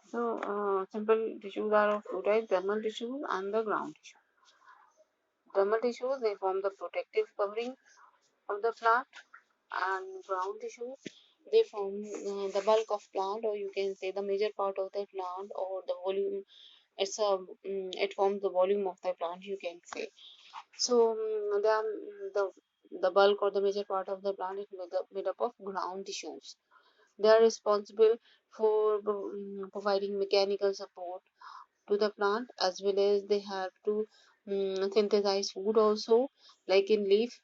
So, simple tissues are of two types: dermal tissues and the ground tissue. Dermal tissues, they form the protective covering of the plant, and ground tissues, they form the bulk of plant, or you can say the major part of the plant, or the volume. It forms the volume of the plant, you can say. So, the bulk or the major part of the plant is made up of ground tissues. They are responsible for providing mechanical support to the plant, as well as they have to synthesize food also. Like in leaf,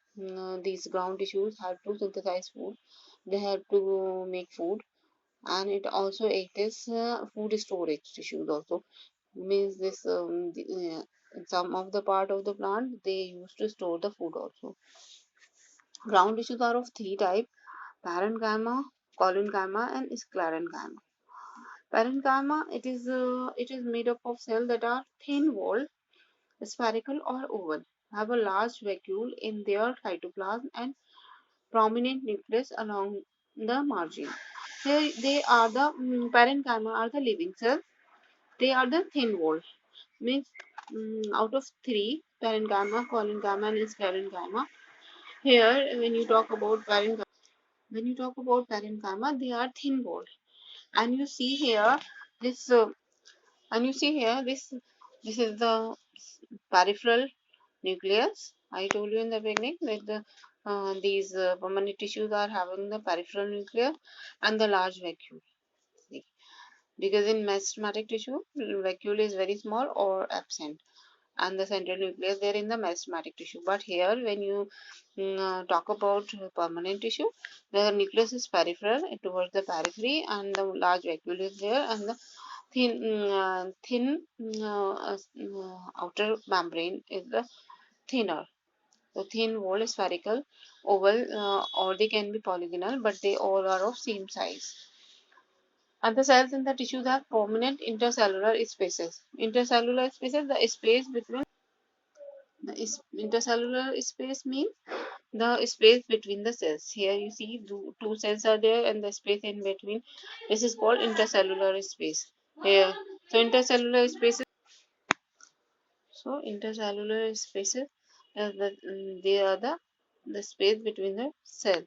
these ground tissues have to synthesize food. They have to make food, and it also acts as food storage tissues also. Means this some of the part of the plant they use to store the food also. Ground tissues are of three types: parenchyma, collenchyma, and sclerenchyma. Parenchyma, it is made up of cells that are thin walled, spherical or oval, have a large vacuole in their cytoplasm and prominent nucleus along the margin. They are the parenchyma are the living cells. They are the thin walled. Means out of three, parenchyma, collenchyma, and sclerenchyma. Here, when you talk about parenchyma, they are thin walled, and you see here this, this is the peripheral nucleus. I told you in the beginning that these permanent tissues are having the peripheral nucleus and the large vacuole. See, because in meristematic tissue, vacuole is very small or absent, and the central nucleus there in the meristematic tissue. But here, when you talk about permanent tissue, the nucleus is peripheral towards the periphery, and the large vacuole is there, and the outer membrane is the thinner. The thin wall is spherical, oval, or they can be polygonal, but they all are of same size. And the cells in the tissues have permanent intercellular spaces. Intercellular spaces, the space between intercellular space means the space between the cells. Here you see two cells are there, and the space in between. This is called intercellular space. Here, so intercellular spaces, they are the space between the cell.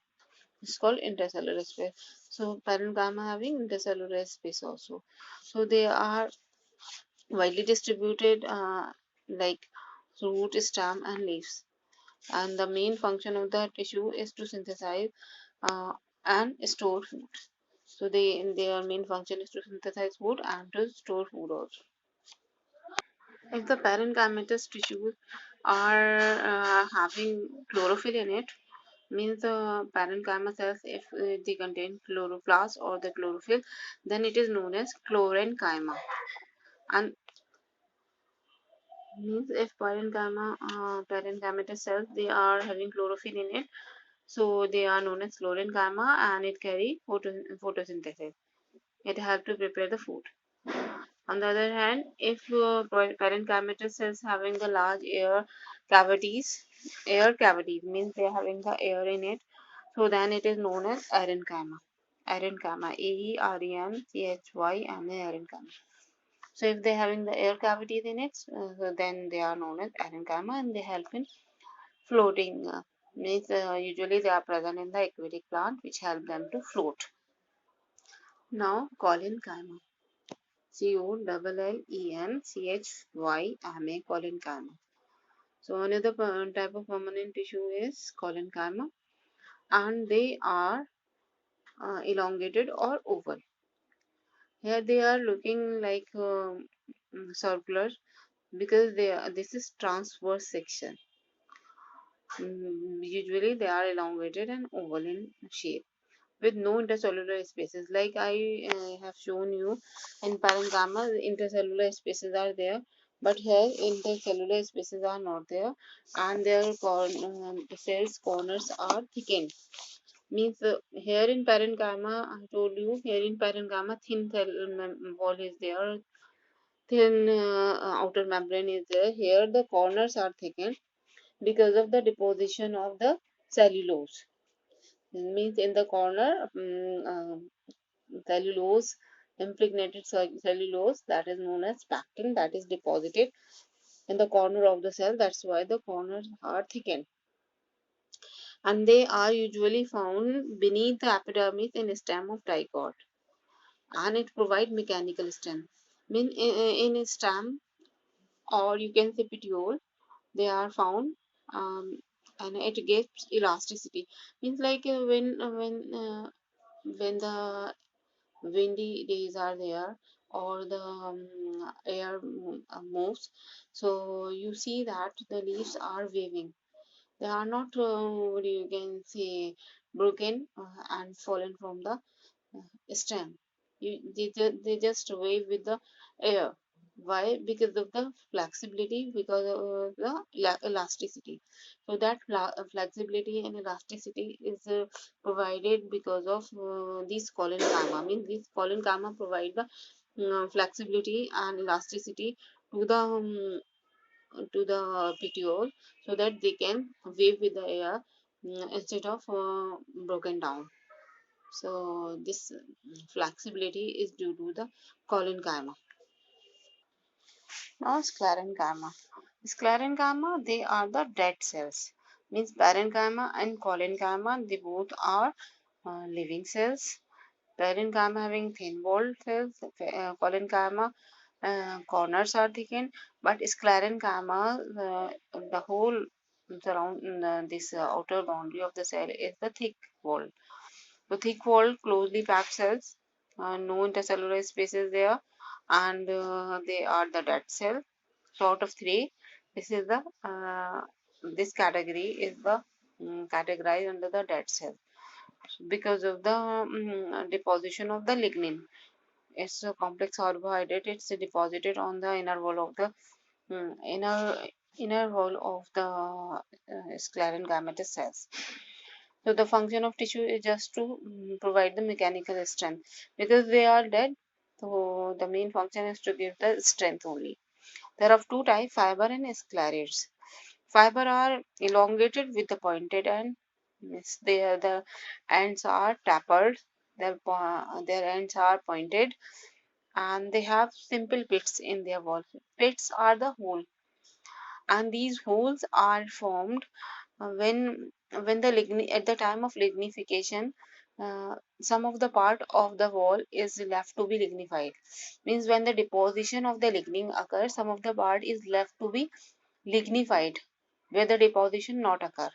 It's called intercellular space. So parenchyma having intercellular space also. So they are widely distributed, like root, stem, and leaves. And the main function of the tissue is to synthesize and store food. So their main function is to synthesize food and to store food also. If the parenchymatous tissues are having chlorophyll in it, means the parenchyma cells, if they contain chloroplast or the chlorophyll, then it is known as chlorenchyma. And means if parenchymatous cells they are having chlorophyll in it, so they are known as chlorenchyma, and it carry photosynthesis. It helps to prepare the food. On the other hand, if parenchymatous cells having the large air cavities means they are having the air in it, so then it is known as arenchyma. Arenchyma, Arenchyma, arenchyma. So if they are having the air cavities in it, so then they are known as arenchyma, and they help in floating. Means usually they are present in the aquatic plant, which help them to float. Now, collenchyma. Collenchyma, collenchyma. So another type of permanent tissue is collenchyma, and they are elongated or oval. Here they are looking like circular, because this is transverse section. Usually they are elongated and oval in shape, with no intercellular spaces. Like I have shown you in parenchyma, the intercellular spaces are there, but here intercellular spaces are not there, and their the cells corners are thickened. Means here in parenchyma, I told you, here in parenchyma, thin cell wall is there, thin outer membrane is there. Here the corners are thickened because of the deposition of the cellulose. It means in the corner, cellulose impregnated cellulose, that is known as pectin, that is deposited in the corner of the cell. That's why the corners are thickened. And they are usually found beneath the epidermis in stem of dicot, and it provides mechanical strength. In stem, or you can say petiole, they are found, um, and it gives elasticity. Means like when the windy days are there, or the air moves, so you see that the leaves are waving. They are not, what you can say, broken and fallen from the stem. They just wave with the air. Why? Because of the flexibility, because of the elasticity. So that flexibility and elasticity is provided because of these collenchyma. Means these collenchyma provide the flexibility and elasticity to the petiole, so that they can wave with the air instead of broken down. So this flexibility is due to the collenchyma. Now sclerenchyma. Sclerenchyma, they are the dead cells. Means parenchyma and collenchyma, they both are living cells. Parenchyma having thin-walled cells, collenchyma corners are thickened, but sclerenchyma, the whole surround this outer boundary of the cell is the thick wall. The thick walled, closely packed cells, no intercellular spaces there, and they are the dead cell. So out of three, this is the this category is the categorized under the dead cell because of the deposition of the lignin. It's a complex carbohydrate. It's deposited on the inner wall of the inner wall of the sclerenchymatous cells. So the function of tissue is just to provide the mechanical strength. Because they are dead, so the main function is to give the strength only. There are two types, fiber and sclerates. Fiber are elongated with the pointed end. Means the ends are tapered. Their ends are pointed, and they have simple pits in their wall. Pits are the hole, and these holes are formed when the at the time of lignification, some of the part of the wall is left to be lignified. Means when the deposition of the lignin occurs, some of the part is left to be lignified where the deposition not occur,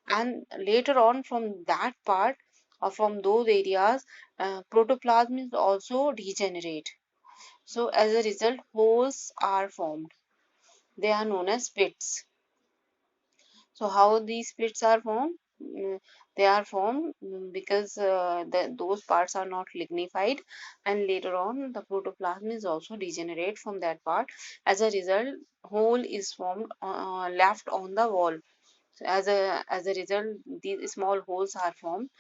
and later on from that part or from those areas, protoplasm is also degenerate. So as a result, holes are formed. They are known as pits. So how these pits are formed? They are formed because those parts are not lignified, and later on the protoplasm is also degenerate from that part. As a result, hole is formed left on the wall. So as a result, these small holes are formed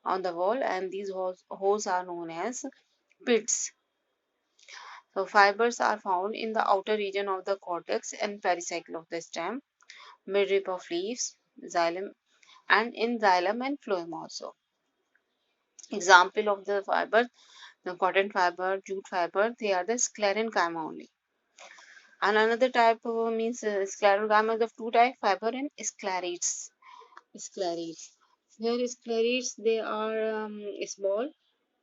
on the wall, and these holes are known as pits. So fibers are found in the outer region of the cortex and pericycle of the stem, midrib of leaves, xylem, and in xylem and phloem also. Example of the fiber, the cotton fiber, jute fiber, they are the sclerenchyma only. And another type means sclerenchyma is of two types, fiber and sclerates. Sclerates. Here sclerates, they are small.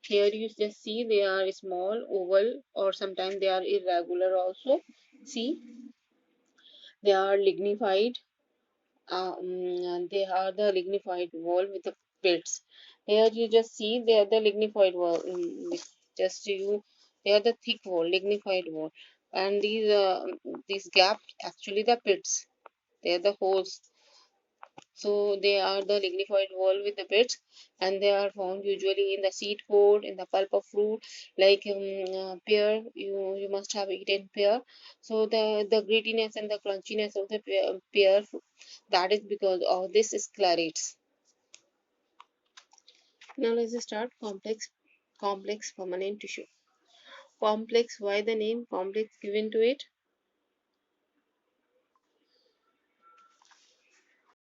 Here you just see they are small, oval, or sometimes they are irregular also. See, they are lignified. They are the lignified wall with the pits. Here you just see they are the lignified wall. Just you, they are the thick wall, lignified wall, and these gaps actually the pits. They are the holes. So they are the lignified wall with the pits, and they are found usually in the seed pod, in the pulp of fruit, like pear. You must have eaten pear. So the grittiness and the crunchiness of the pear, that is because of this sclerates. Now let's start complex permanent tissue. Complex, why the name complex given to it?